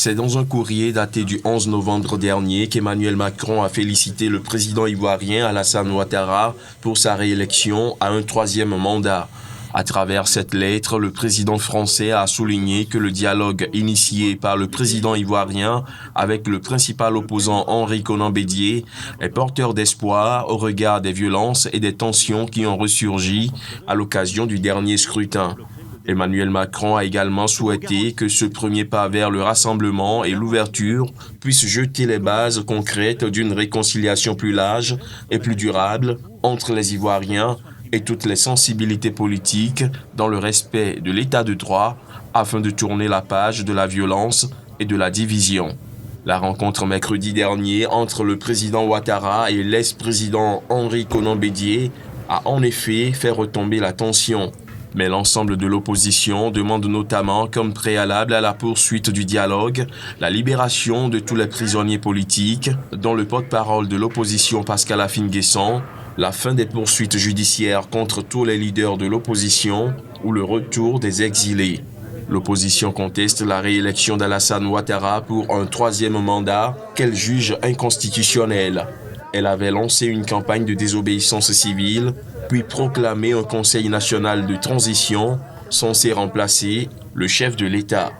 C'est dans un courrier daté du 11 novembre dernier qu'Emmanuel Macron a félicité le président ivoirien Alassane Ouattara pour sa réélection à un troisième mandat. À travers cette lettre, le président français a souligné que le dialogue initié par le président ivoirien avec le principal opposant Henri Konan Bédié est porteur d'espoir au regard des violences et des tensions qui ont ressurgi à l'occasion du dernier scrutin. Emmanuel Macron a également souhaité que ce premier pas vers le rassemblement et l'ouverture puisse jeter les bases concrètes d'une réconciliation plus large et plus durable entre les Ivoiriens et toutes les sensibilités politiques dans le respect de l'état de droit afin de tourner la page de la violence et de la division. La rencontre mercredi dernier entre le président Ouattara et l'ex-président Henri Konan Bédié a en effet fait retomber la tension. Mais l'ensemble de l'opposition demande notamment comme préalable à la poursuite du dialogue, la libération de tous les prisonniers politiques, dont le porte-parole de l'opposition Pascal Afine-Guesson, la fin des poursuites judiciaires contre tous les leaders de l'opposition ou le retour des exilés. L'opposition conteste la réélection d'Alassane Ouattara pour un troisième mandat qu'elle juge inconstitutionnel. Elle avait lancé une campagne de désobéissance civile, puis proclamé un conseil national de transition censé remplacer le chef de l'État.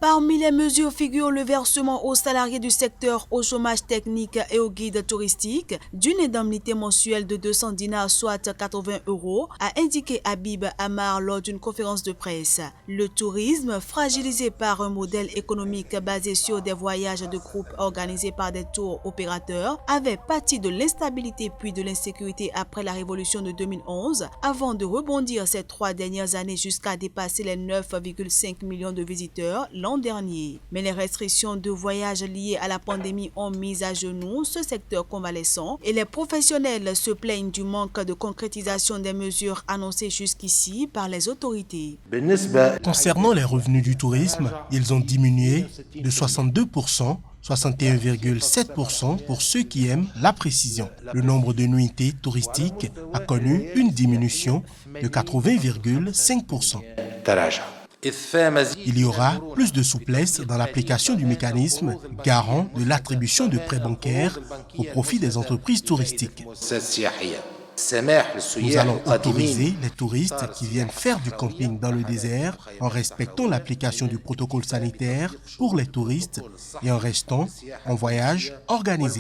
Parmi les mesures figure le versement aux salariés du secteur au chômage technique et aux guides touristiques d'une indemnité mensuelle de 200 dinars, soit 80 €, a indiqué Habib Amar lors d'une conférence de presse. Le tourisme, fragilisé par un modèle économique basé sur des voyages de groupe organisés par des tours opérateurs, avait pâti de l'instabilité puis de l'insécurité après la révolution de 2011, avant de rebondir ces 3 dernières années jusqu'à dépasser les 9,5 millions de visiteurs l'an dernier. Mais les restrictions de voyage liées à la pandémie ont mis à genoux ce secteur convalescent et les professionnels se plaignent du manque de concrétisation des mesures annoncées jusqu'ici par les autorités. Concernant les revenus du tourisme, ils ont diminué de 62%, 61,7% pour ceux qui aiment la précision. Le nombre de nuitées touristiques a connu une diminution de 80,5%. Il y aura plus de souplesse dans l'application du mécanisme garant de l'attribution de prêts bancaires au profit des entreprises touristiques. Nous allons autoriser les touristes qui viennent faire du camping dans le désert en respectant l'application du protocole sanitaire pour les touristes et en restant en voyage organisé.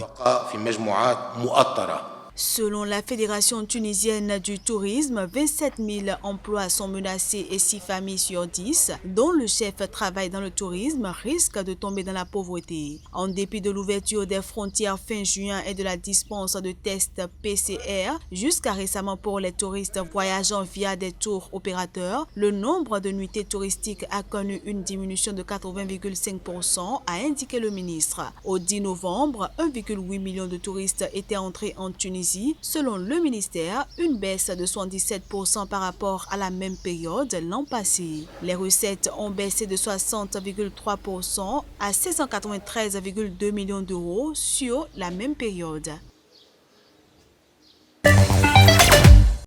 Selon la Fédération tunisienne du tourisme, 27 000 emplois sont menacés et 6 familles sur 10, dont le chef travaille dans le tourisme, risquent de tomber dans la pauvreté. En dépit de l'ouverture des frontières fin juin et de la dispense de tests PCR, jusqu'à récemment pour les touristes voyageant via des tours opérateurs, le nombre de nuitées touristiques a connu une diminution de 80,5%, a indiqué le ministre. Au 10 novembre, 1,8 million de touristes étaient entrés en Tunisie. Selon le ministère, une baisse de 77% par rapport à la même période l'an passé. Les recettes ont baissé de 60,3% à 693,2 millions d'euros sur la même période.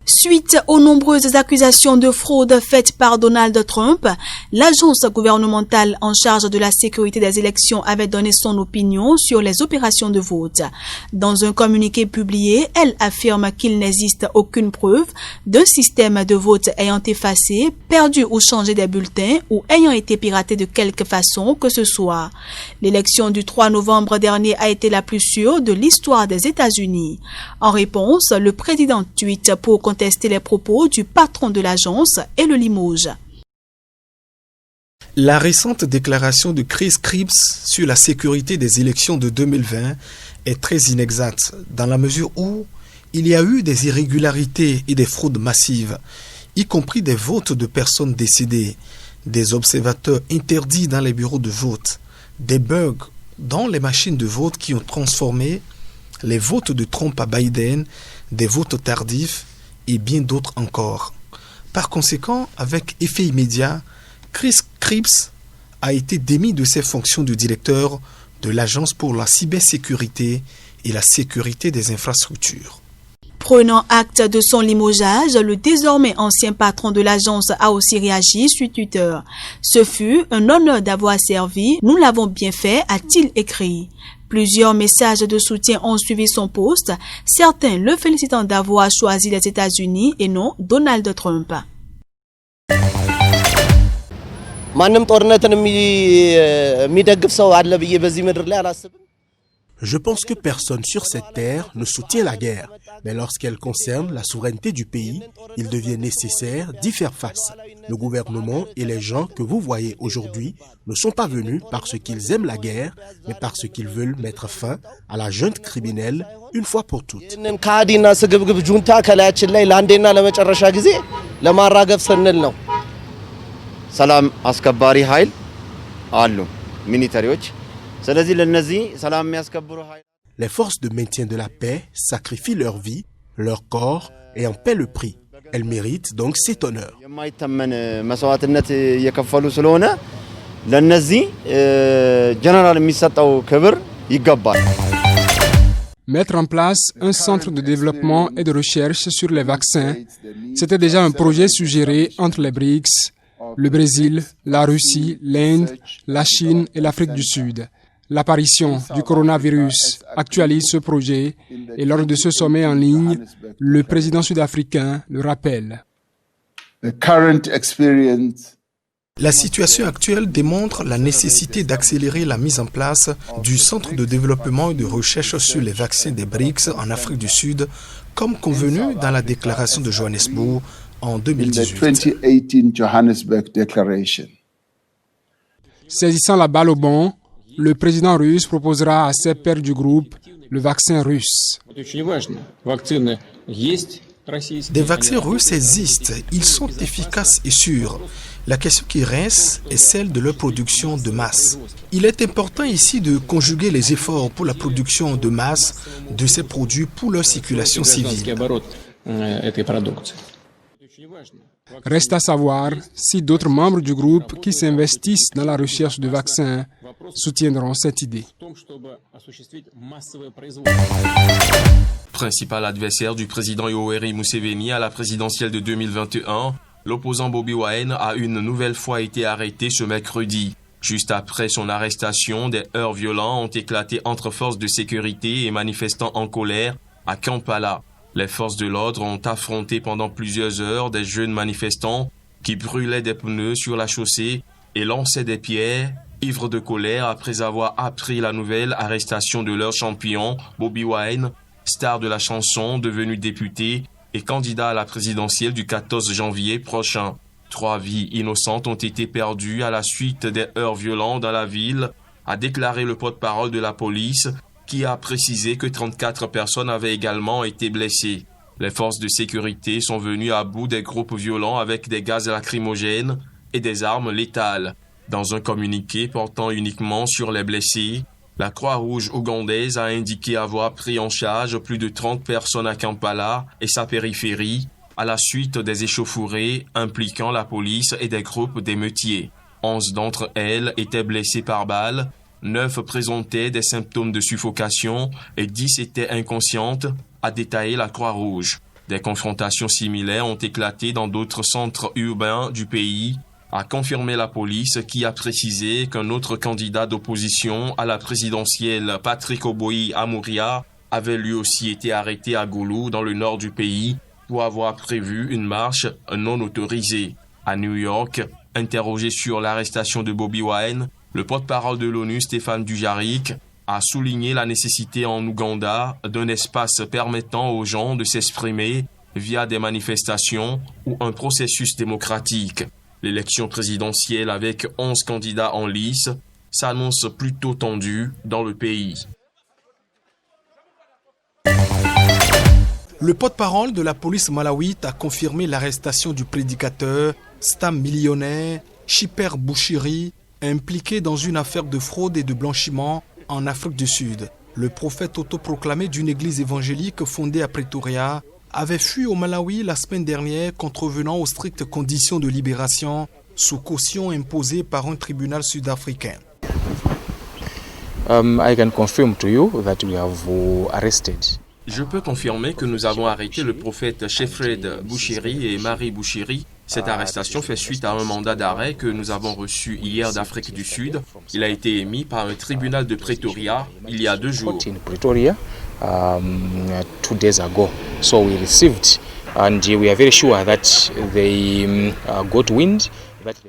Suite aux nombreuses accusations de fraude faites par Donald Trump, l'agence gouvernementale en charge de la sécurité des élections avait donné son opinion sur les opérations de vote. Dans un communiqué publié, elle affirme qu'il n'existe aucune preuve d'un système de vote ayant effacé, perdu ou changé des bulletins ou ayant été piraté de quelque façon que ce soit. L'élection du 3 novembre dernier a été la plus sûre de l'histoire des États-Unis. En réponse, le président tweet pour contester les propos du patron de l'agence et le limoge. La récente déclaration de Chris Cripps sur la sécurité des élections de 2020 est très inexacte dans la mesure où il y a eu des irrégularités et des fraudes massives, y compris des votes de personnes décédées, des observateurs interdits dans les bureaux de vote, des bugs dans les machines de vote qui ont transformé les votes de Trump à Biden, des votes tardifs et bien d'autres encore. Par conséquent, avec effet immédiat, Chris Cripps a été démis de ses fonctions de directeur de l'Agence pour la cybersécurité et la sécurité des infrastructures. Prenant acte de son limogeage, le désormais ancien patron de l'agence a aussi réagi sur Twitter. Ce fut un honneur d'avoir servi, nous l'avons bien fait, a-t-il écrit. Plusieurs messages de soutien ont suivi son post, certains le félicitant d'avoir choisi les États-Unis et non Donald Trump. Je pense que personne sur cette terre ne soutient la guerre, mais lorsqu'elle concerne la souveraineté du pays, il devient nécessaire d'y faire face. Le gouvernement et les gens que vous voyez aujourd'hui ne sont pas venus parce qu'ils aiment la guerre, mais parce qu'ils veulent mettre fin à la junte criminelle une fois pour toutes. Les forces de maintien de la paix sacrifient leur vie, leur corps et en paient le prix. Elles méritent donc cet honneur. Mettre en place un centre de développement et de recherche sur les vaccins, c'était déjà un projet suggéré entre les BRICS, le Brésil, la Russie, l'Inde, la Chine et l'Afrique du Sud. L'apparition du coronavirus actualise ce projet et lors de ce sommet en ligne, le président sud-africain le rappelle. La situation actuelle démontre la nécessité d'accélérer la mise en place du Centre de développement et de recherche sur les vaccins des BRICS en Afrique du Sud, comme convenu dans la déclaration de Johannesburg en 2018. Saisissant la balle au bon, le président russe proposera à ses pairs du groupe le vaccin russe. Des vaccins russes existent, ils sont efficaces et sûrs. La question qui reste est celle de leur production de masse. Il est important ici de conjuguer les efforts pour la production de masse de ces produits pour leur circulation civile. Reste à savoir si d'autres membres du groupe qui s'investissent dans la recherche de vaccins soutiendront cette idée. Principal adversaire du président Yoweri Museveni à la présidentielle de 2021, l'opposant Bobi Wine a une nouvelle fois été arrêté ce mercredi. Juste après son arrestation, des heurts violents ont éclaté entre forces de sécurité et manifestants en colère à Kampala. Les forces de l'ordre ont affronté pendant plusieurs heures des jeunes manifestants qui brûlaient des pneus sur la chaussée et lançaient des pierres, ivres de colère après avoir appris la nouvelle arrestation de leur champion, Bobi Wine, star de la chanson, devenu député et candidat à la présidentielle du 14 janvier prochain. 3 vies innocentes ont été perdues à la suite des heurts violents dans la ville, a déclaré le porte-parole de la police, qui a précisé que 34 personnes avaient également été blessées. Les forces de sécurité sont venues à bout des groupes violents avec des gaz lacrymogènes et des armes létales. Dans un communiqué portant uniquement sur les blessés, la Croix-Rouge ougandaise a indiqué avoir pris en charge plus de 30 personnes à Kampala et sa périphérie à la suite des échauffourées impliquant la police et des groupes d'émeutiers. 11 d'entre elles étaient blessées par balle, 9 présentaient des symptômes de suffocation et 10 étaient inconscientes, a détaillé la Croix-Rouge. Des confrontations similaires ont éclaté dans d'autres centres urbains du pays, a confirmé la police qui a précisé qu'un autre candidat d'opposition à la présidentielle, Patrick Oboyi Amuria, avait lui aussi été arrêté à Gulu dans le nord du pays pour avoir prévu une marche non autorisée. À New York, interrogé sur l'arrestation de Bobi Wine, le porte-parole de l'ONU, Stéphane Dujarric, a souligné la nécessité en Ouganda d'un espace permettant aux gens de s'exprimer via des manifestations ou un processus démocratique. L'élection présidentielle avec 11 candidats en lice s'annonce plutôt tendue dans le pays. Le porte-parole de la police malawite a confirmé l'arrestation du prédicateur, star millionnaire, Shiper Bouchiri, impliqué dans une affaire de fraude et de blanchiment en Afrique du Sud. Le prophète autoproclamé d'une église évangélique fondée à Pretoria avait fui au Malawi la semaine dernière, contrevenant aux strictes conditions de libération sous caution imposée par un tribunal sud-africain. I can confirm to you that we have arrested Je peux confirmer que nous avons arrêté le prophète Chefred Bouchiri et Marie Bouchiri. Cette arrestation fait suite à un mandat d'arrêt que nous avons reçu hier d'Afrique du Sud. Il a été émis par un tribunal de Pretoria il y a 2 jours.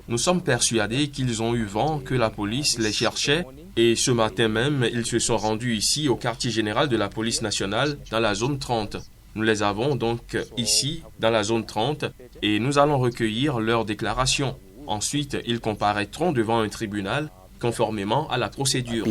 Nous sommes persuadés qu'ils ont eu vent que la police les cherchait et ce matin même, ils se sont rendus ici au quartier général de la police nationale dans la zone 30. Nous les avons donc ici dans la zone 30 et nous allons recueillir leurs déclarations. Ensuite, ils comparaîtront devant un tribunal conformément à la procédure.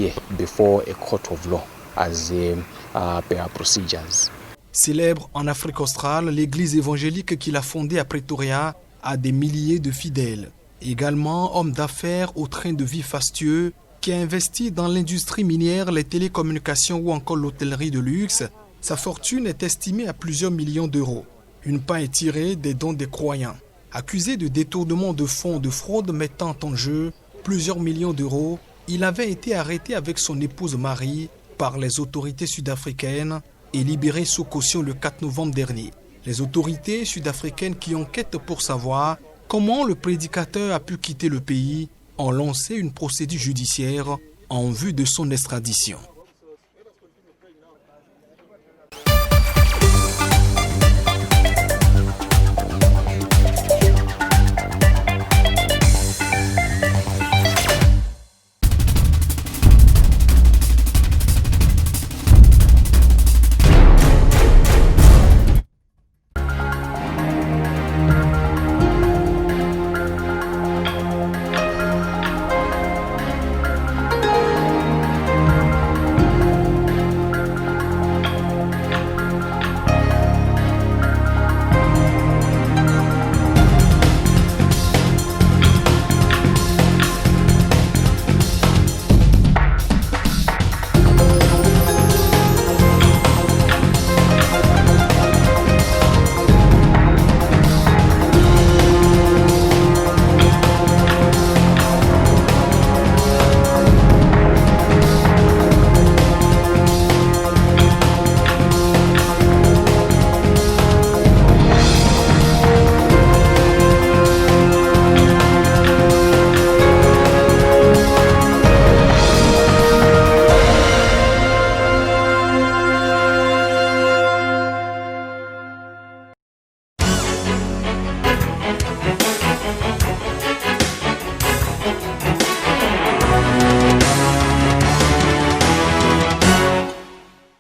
Célèbre en Afrique australe, l'église évangélique qu'il a fondée à Pretoria a des milliers de fidèles. Également homme d'affaires au train de vie fastueux qui a investi dans l'industrie minière, les télécommunications ou encore l'hôtellerie de luxe. Sa fortune est estimée à plusieurs millions d'euros. Une part est tirée des dons des croyants. Accusé de détournement de fonds de fraude mettant en jeu plusieurs millions d'euros, il avait été arrêté avec son épouse Marie par les autorités sud-africaines et libéré sous caution le 4 novembre dernier. Les autorités sud-africaines qui enquêtent pour savoir comment le prédicateur a pu quitter le pays ont lancé une procédure judiciaire en vue de son extradition.